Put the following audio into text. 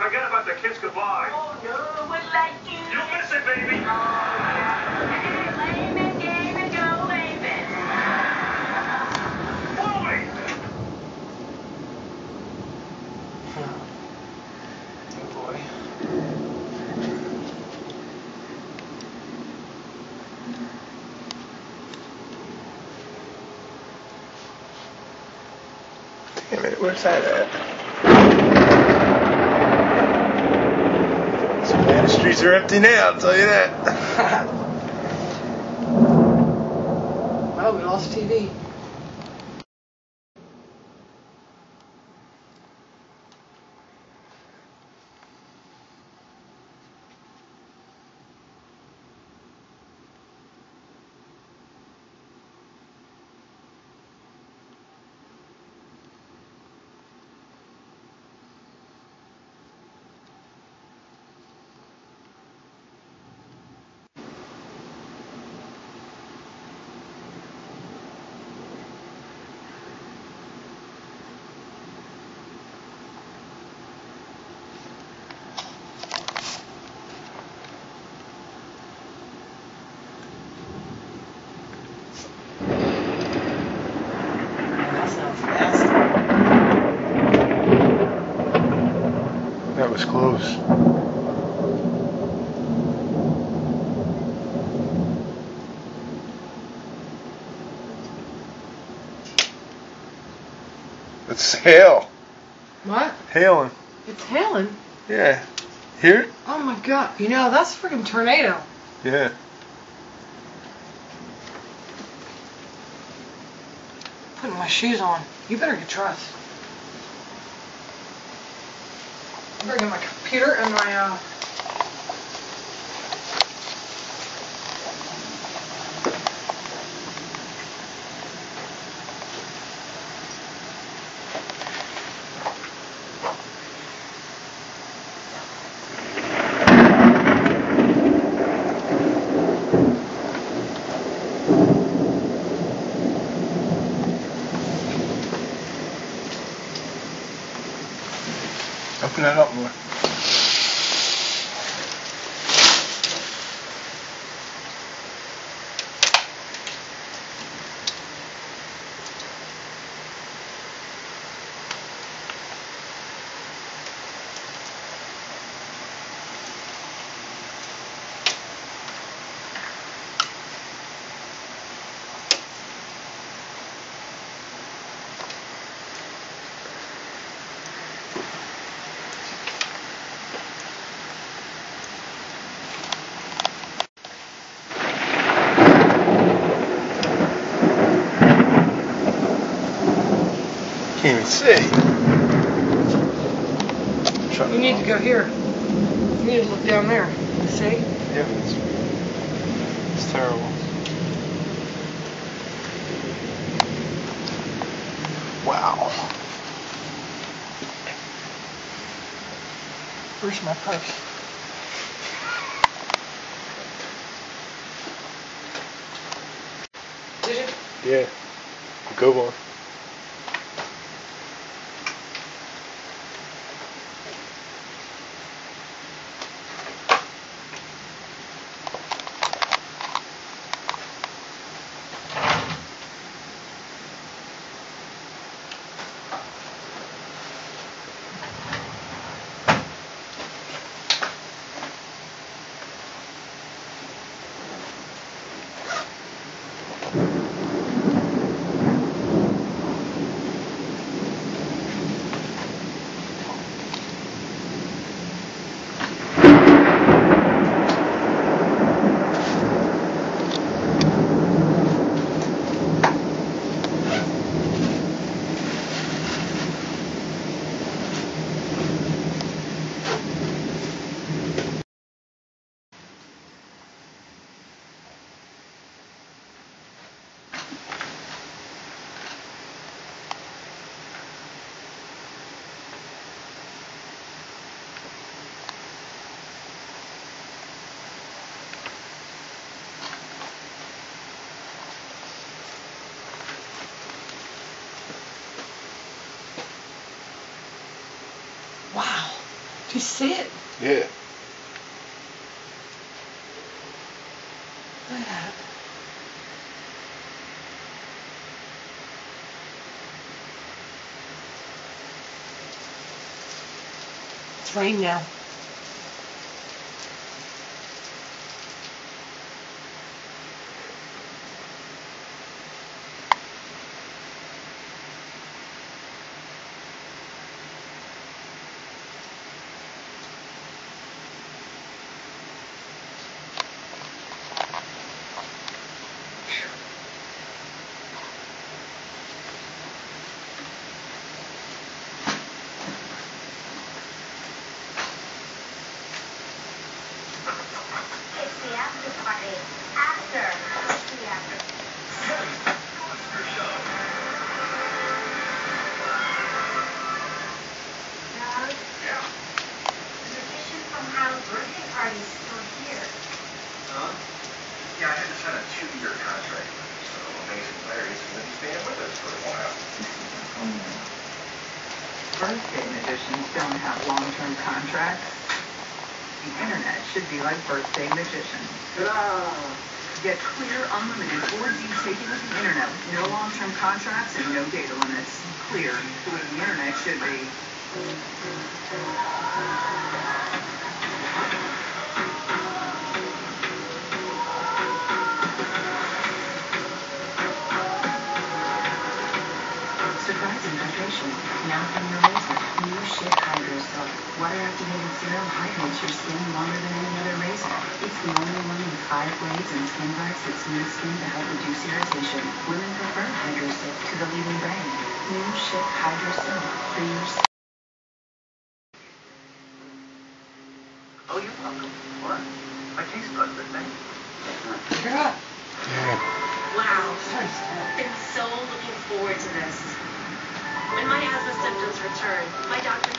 Forget about the kiss goodbye. Oh, no one like you. You miss it, baby. Waving, David, go waving. Wally! Oh boy. Damn it, where's that at? Savannah streets are empty now, I'll tell you that. Oh, we lost TV. That was close. It's hail. What? Hailing. It's hailing. Yeah. Hear it? Oh my god. You know, that's a freaking tornado. Yeah. Putting my shoes on. You better get dressed. I'm bringing my computer and my, Open that up more. Can't even see. you need to go here. You need to look down there. See? Yeah, but it's terrible. Wow. Where's my purse? Did you? Yeah. Good one. You see it? Yeah. Look at that. It's rain now. It's the after party. After. What's the after? Doug? Yeah. The magician from Hal's birthday party is still here. Huh? Yeah, I had to sign a 2-year contract with him, so Amazing Larry's going to be staying with us for a while. Birthday magicians don't have long-term contracts. The internet should be like birthday magicians. Get Clear Unlimited 4G taken with the internet with no long-term contracts and no data limits. Clear, the way the internet should be. Surprising hydration. Now from your razor. New Shit Hydro Soap. Water-activated serum hydrates your skin longer than any other razor. It's the only one with 5 blades and skin guards that smooth skin to help reduce irritation. Women prefer Hydro Soap to the leading brand. New Shit Hydro Soap. For your skin. Oh, you're welcome. What? My taste buds, didn't they? Pick it up. Yeah. Wow. Sorry, Steph. Been so looking forward to this. When my asthma symptoms return, my doctor